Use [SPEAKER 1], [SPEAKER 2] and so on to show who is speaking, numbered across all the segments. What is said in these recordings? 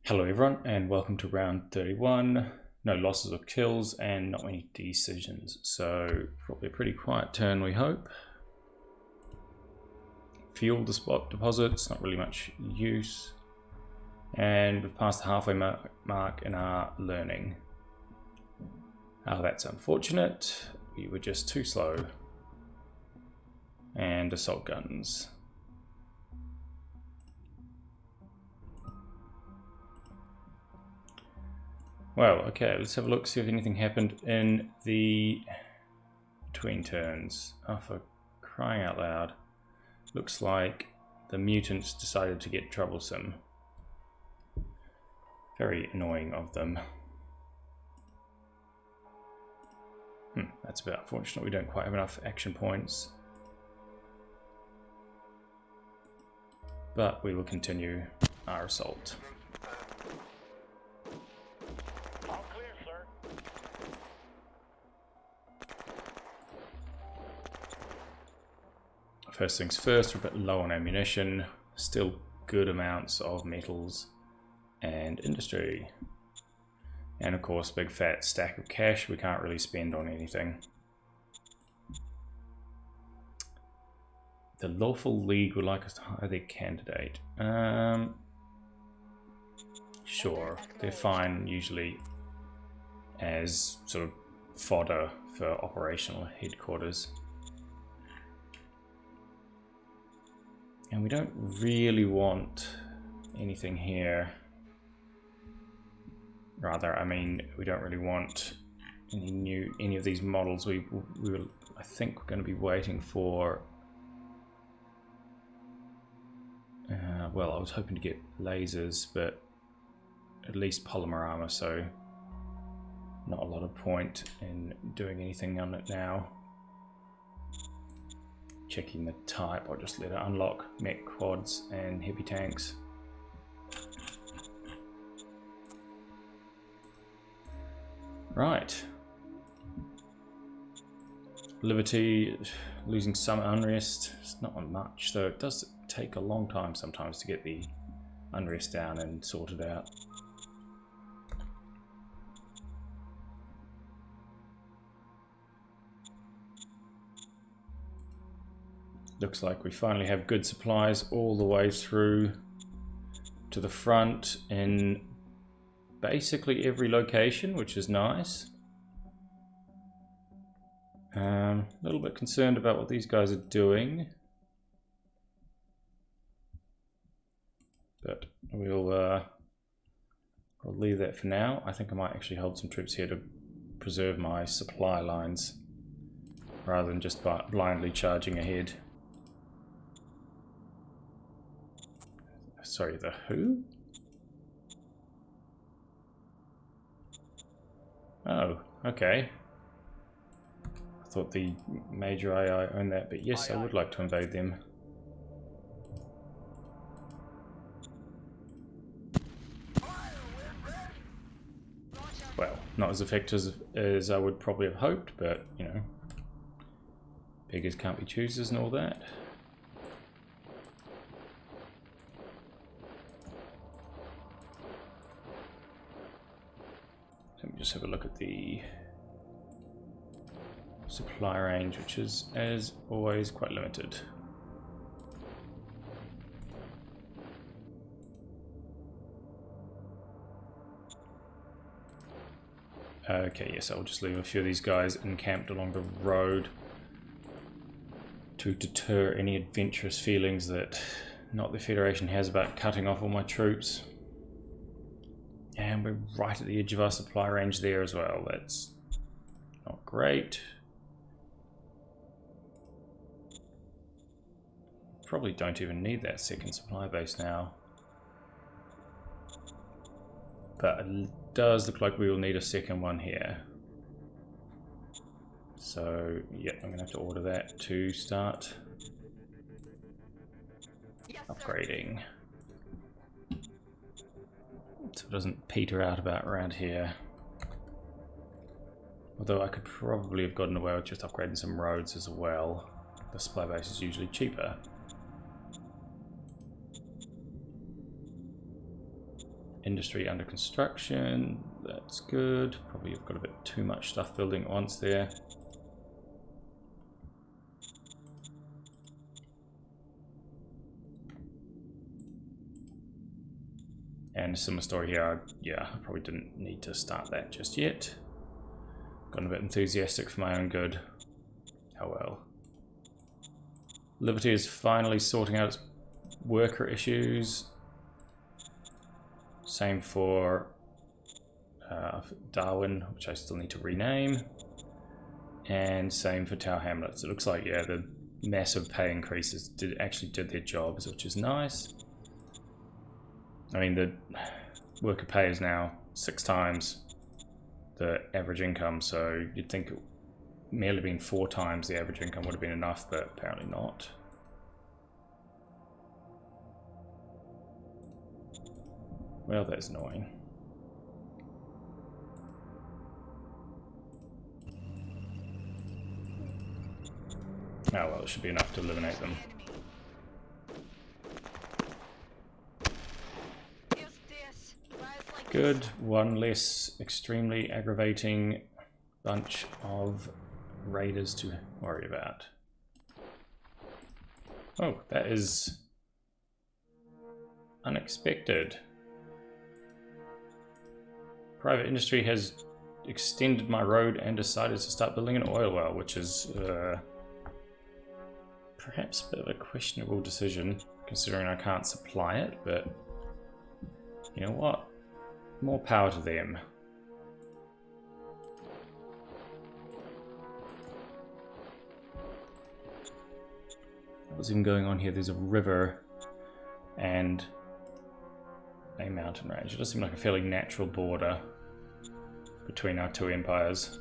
[SPEAKER 1] Hello everyone and welcome to round 31. No losses or kills and not many decisions, so probably a pretty quiet turn we hope. Fuel the spot deposits, not really much use. And we've passed the halfway mark in our learning. Oh, that's unfortunate. We were just too slow. And assault guns. Well, okay, let's have a look, see if anything happened in the between turns. Oh, for crying out loud. Looks like the mutants decided to get troublesome. Very annoying of them. That's a bit unfortunate. We don't quite have enough action points. But we will continue our assault. First things first, we're a bit low on ammunition, still good amounts of metals and industry. And of course, big fat stack of cash we can't really spend on anything. The Lawful League would like us to hire their candidate. Sure, they're fine usually as sort of fodder for operational headquarters. And we don't really want anything here. Rather, I mean, we don't really want any of these models. We were, I think, we're going to be waiting for. Well, I was hoping to get lasers, but at least polymer armor. So, not a lot of point in doing anything on it now. Checking the type, I'll just let it unlock mech quads and heavy tanks. Right. Liberty, losing some unrest. It's not much, though it does take a long time sometimes to get the unrest down and sorted out. Looks like we finally have good supplies all the way through to the front in basically every location, which is nice. A little bit concerned about what these guys are doing, but we'll leave that for now. I think I might actually hold some troops here to preserve my supply lines rather than just blindly charging ahead. Sorry, the who? Oh, okay. I thought the major AI owned that, but yes, I would like to invade them. Well, not as effective as I would probably have hoped, but, you know, beggars can't be choosers and all that. Let me just have a look at the supply range, which is, as always, quite limited. Okay, yes, I'll just leave a few of these guys encamped along the road to deter any adventurous feelings that not the Federation has about cutting off all my troops. And we're right at the edge of our supply range there as well. That's not great. Probably don't even need that second supply base now. But it does look like we will need a second one here. So, yeah, I'm going to have to order that to start upgrading. So it doesn't peter out about around here. Although I could probably have gotten away with just upgrading some roads as well. The supply base is usually cheaper. industry under construction. That's good. Probably you've got a bit too much stuff building at once there. And a similar story here. Yeah, I probably didn't need to start that just yet. Gotten a bit enthusiastic for my own good. Oh well. Liberty is finally sorting out its worker issues. Same for Darwin, which I still need to rename. And same for Tower Hamlets. It looks like, yeah, the massive pay increases actually did their jobs, which is nice. I mean, the worker pay is now 6 times the average income, so you'd think merely being 4 times the average income would have been enough, but apparently not. Well, that's annoying. Oh well, it should be enough to eliminate them. Good, one less extremely aggravating bunch of raiders to worry about. Oh, that is unexpected. Private industry has extended my road and decided to start building an oil well, which is perhaps a bit of a questionable decision, considering I can't supply it, but you know what? More power to them. What's even going on here? There's a river and a mountain range. It does seem like a fairly natural border between our 2 empires.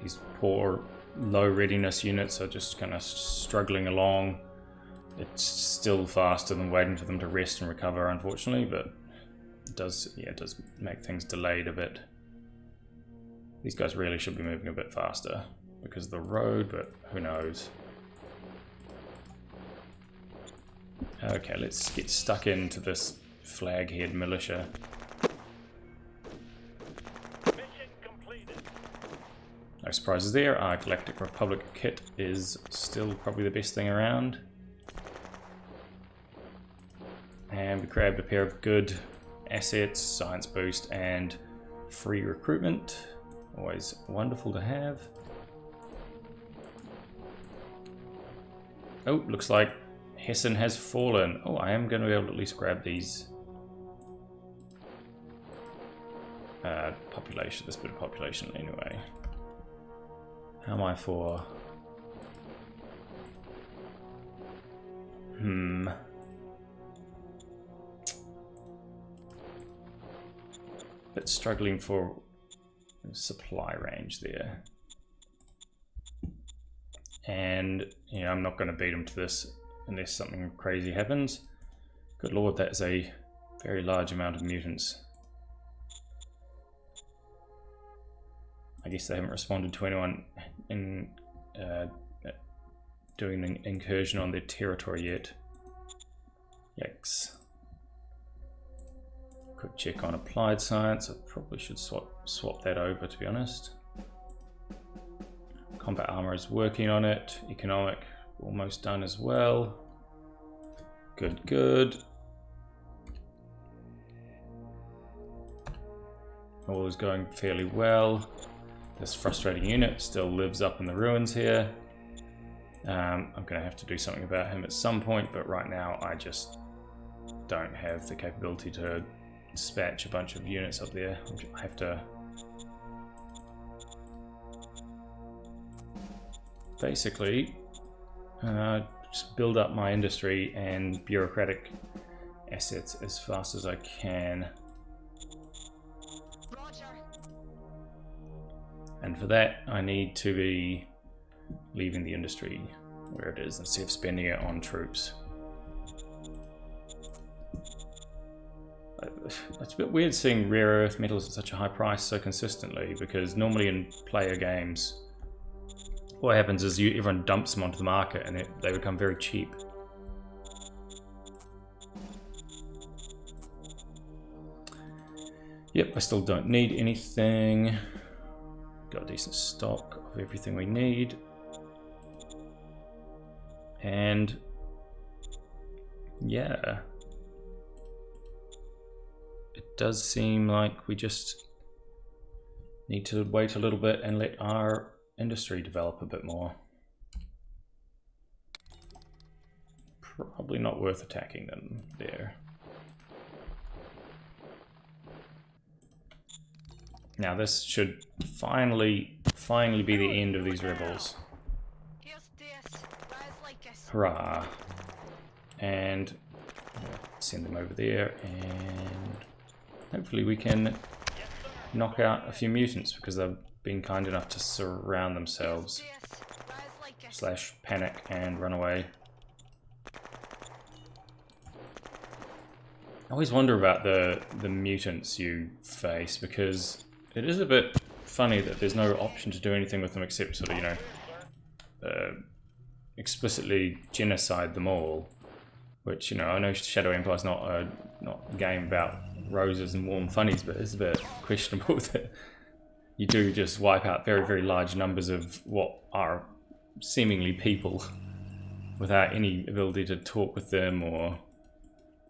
[SPEAKER 1] These poor low readiness units are just kind of struggling along. It's still faster than waiting for them to rest and recover, unfortunately, but it does make things delayed a bit. These guys really should be moving a bit faster because of the road, but who knows. Okay, let's get stuck into this flaghead militia. No surprises there. Our Galactic Republic kit is still probably the best thing around. And we grabbed a pair of good assets, science boost and free recruitment. Always wonderful to have. Oh, looks like Hessen has fallen. Oh, I am going to be able to at least grab these population, this bit of population anyway. How am I for? Bit struggling for supply range there. And you know, I'm not going to beat him to this unless something crazy happens. Good lord, that is a very large amount of mutants. I guess they haven't responded to anyone in doing an incursion on their territory yet. Yikes. Quick check on applied science. I probably should swap that over, to be honest. Combat armor is working on it. Economic almost done as well. Good, good. All is going fairly well. This frustrating unit still lives up in the ruins here. I'm going to have to do something about him at some point, but right now I just don't have the capability to dispatch a bunch of units up there. I have to basically just build up my industry and bureaucratic assets as fast as I can. And for that, I need to be leaving the industry where it is instead of spending it on troops. It's a bit weird seeing rare earth metals at such a high price so consistently, because normally in player games, what happens is everyone dumps them onto the market and they become very cheap. Yep, I still don't need anything. Got a decent stock of everything we need. And yeah, it does seem like we just need to wait a little bit and let our industry develop a bit more. Probably not worth attacking them there. Now this should finally be the end of these rebels. Hurrah. And send them over there, and hopefully we can knock out a few mutants, because they've been kind enough to surround themselves / panic and run away. I always wonder about the mutants you face, because it is a bit funny that there's no option to do anything with them except sort of, you know, explicitly genocide them all. Which, you know, I know Shadow Empire's not a game about roses and warm funnies, but it's a bit questionable that you do just wipe out very, very large numbers of what are seemingly people without any ability to talk with them or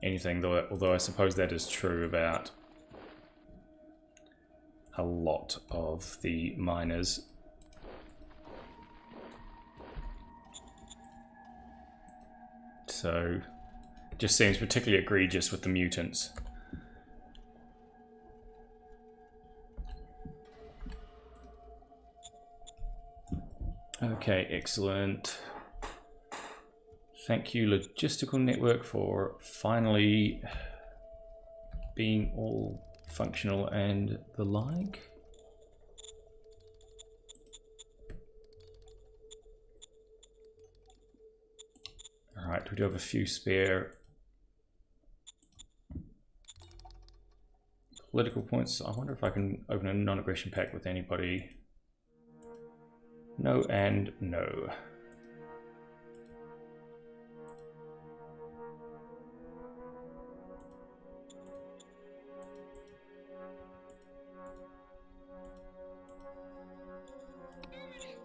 [SPEAKER 1] anything, although I suppose that is true about a lot of the miners. So it just seems particularly egregious with the mutants. Okay, excellent. Thank you, Logistical Network, for finally being all functional and the like. Alright, we do have a few spare political points. I wonder if I can open a non-aggression pact with anybody. No and no.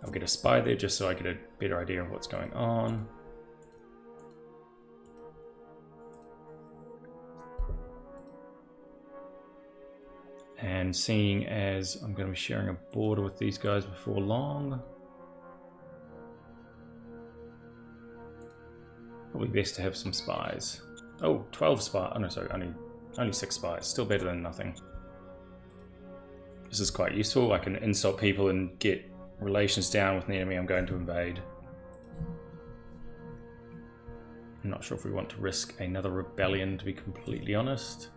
[SPEAKER 1] I'll get a spy there just so I get a better idea of what's going on. And seeing as I'm going to be sharing a border with these guys before long, probably best to have some spies. Oh, 12 spies. Oh no, sorry, only 6 spies. Still better than nothing. This is quite useful. I can insult people and get relations down with the enemy I'm going to invade. I'm not sure if we want to risk another rebellion, to be completely honest.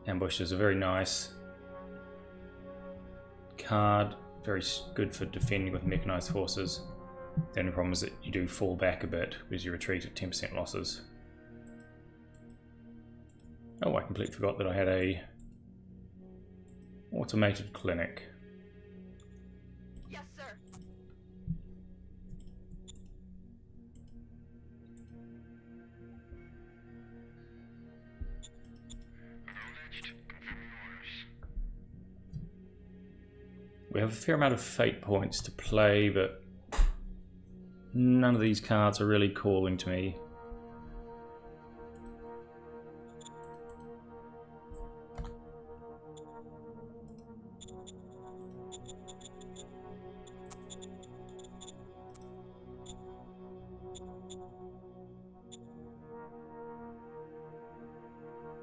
[SPEAKER 1] Ambushes are very nice card, very good for defending with mechanized forces. The only problem is that you do fall back a bit because you retreat at 10% losses. Oh, I completely forgot that I had a automated clinic.
[SPEAKER 2] Yes, sir.
[SPEAKER 1] We have a fair amount of fate points to play, but none of these cards are really calling to me.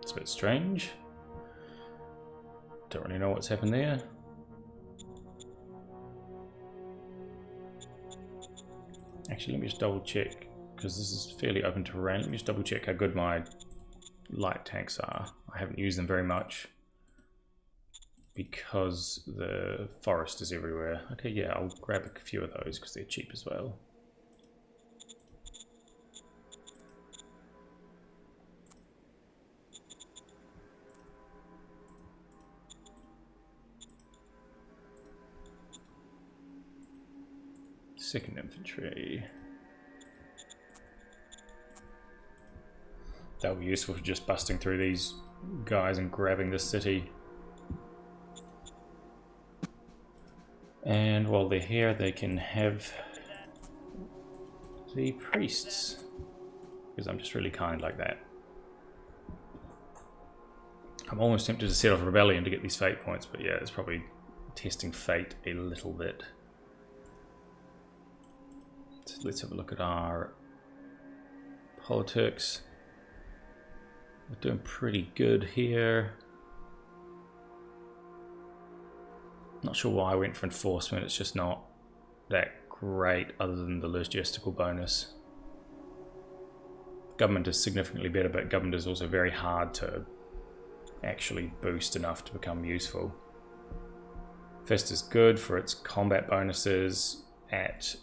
[SPEAKER 1] It's a bit strange. Don't really know what's happened there. Actually, let me just double check, because this is fairly open terrain. Let me just double check how good my light tanks are. I haven't used them very much because the forest is everywhere. Okay, yeah, I'll grab a few of those because they're cheap as well. Second infantry. That'll be useful for just busting through these guys and grabbing this city. And while they're here, they can have the priests, because I'm just really kind like that. I'm almost tempted to set off a rebellion to get these fate points, but yeah, it's probably testing fate a little bit. So let's have a look at our politics. We're doing pretty good here. Not sure why I went for enforcement, it's just not that great other than the logistical bonus. Government is significantly better, but government is also very hard to actually boost enough to become useful. Fist is good for its combat bonuses at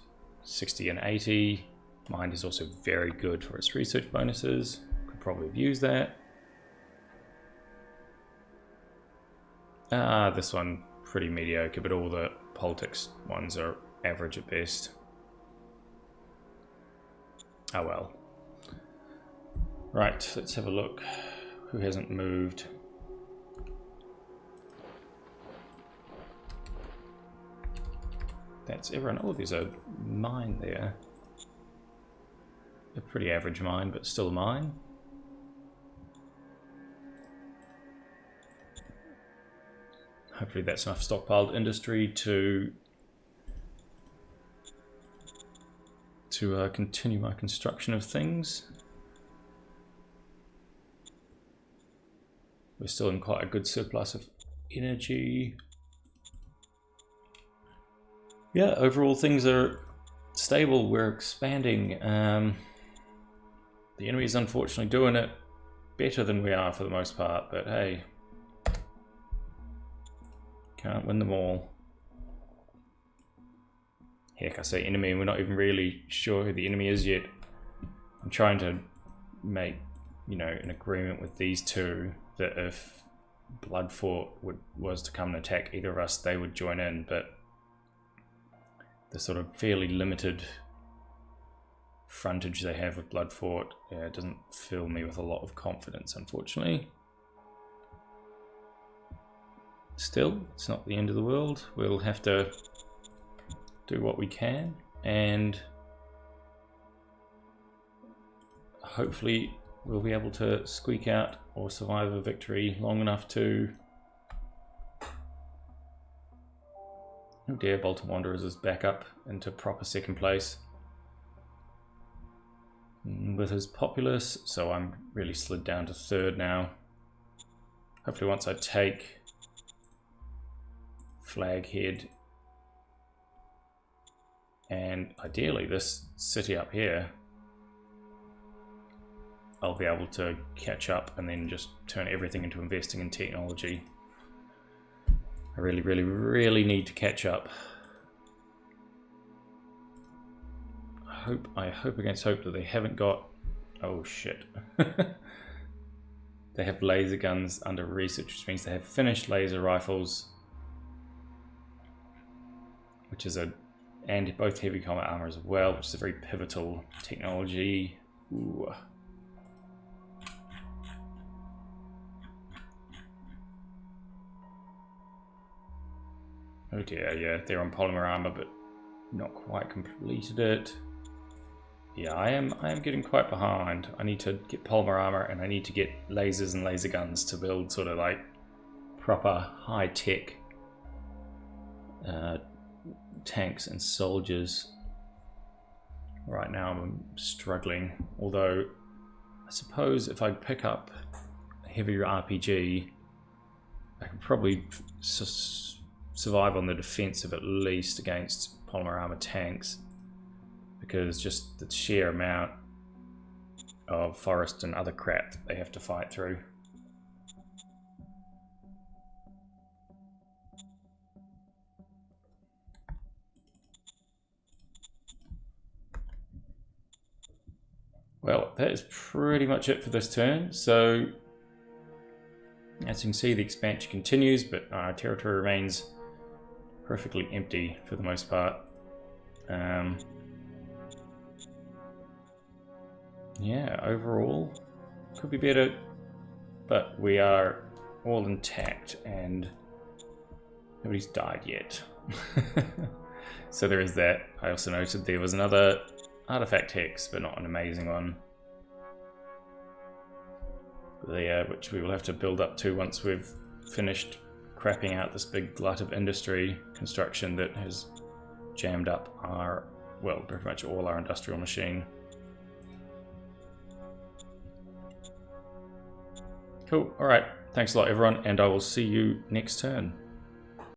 [SPEAKER 1] 60 and 80. Mind is also very good for its research bonuses. Could probably have used that. This one pretty mediocre, but all the politics ones are average at best. Oh well. Right, let's have a look. Who hasn't moved? That's everyone. Oh, there's a mine there. A pretty average mine, but still a mine. Hopefully that's enough stockpiled industry to continue my construction of things. We're still in quite a good surplus of energy. Yeah, overall things are stable. We're expanding. The enemy is unfortunately doing it better than we are for the most part, but hey, can't win them all. Heck, I say enemy and we're not even really sure who the enemy is yet. I'm trying to make, you know, an agreement with these two that if Bloodfort was to come and attack either of us, they would join in, but the sort of fairly limited frontage they have with Bloodfort doesn't fill me with a lot of confidence, unfortunately. Still, it's not the end of the world. We'll have to do what we can, and hopefully we'll be able to squeak out or survive a victory long enough to... Oh dear, Bolton Wanderers is back up into proper second place with his populace, so I'm really slid down to third now. Hopefully once I take Flaghead and ideally this city up here, I'll be able to catch up and then just turn everything into investing in technology. I really need to catch up. I hope against hope that they haven't got... Oh shit. They have laser guns under research, which means they have finished laser rifles, which is and both heavy combat armor as well, which is a very pivotal technology. Ooh. Oh dear, yeah, they're on polymer armor, but not quite completed it. Yeah, I am getting quite behind. I need to get polymer armor and I need to get lasers and laser guns to build sort of like proper high-tech tanks and soldiers. Right now I'm struggling, although I suppose if I pick up a heavier RPG, I could probably survive on the defensive at least against polymer armor tanks, because just the sheer amount of forest and other crap that they have to fight through. Well, that is pretty much it for this turn. So, as you can see, the expansion continues, but our territory remains perfectly empty for the most part. Yeah, overall, could be better, but we are all intact and nobody's died yet. So there is that. I also noted there was another artifact hex, but not an amazing one. There, which we will have to build up to once we've finished crapping out this big glut of industry construction that has jammed up our, well, pretty much all our industrial machine. Cool. Alright. Thanks a lot, everyone, and I will see you next turn.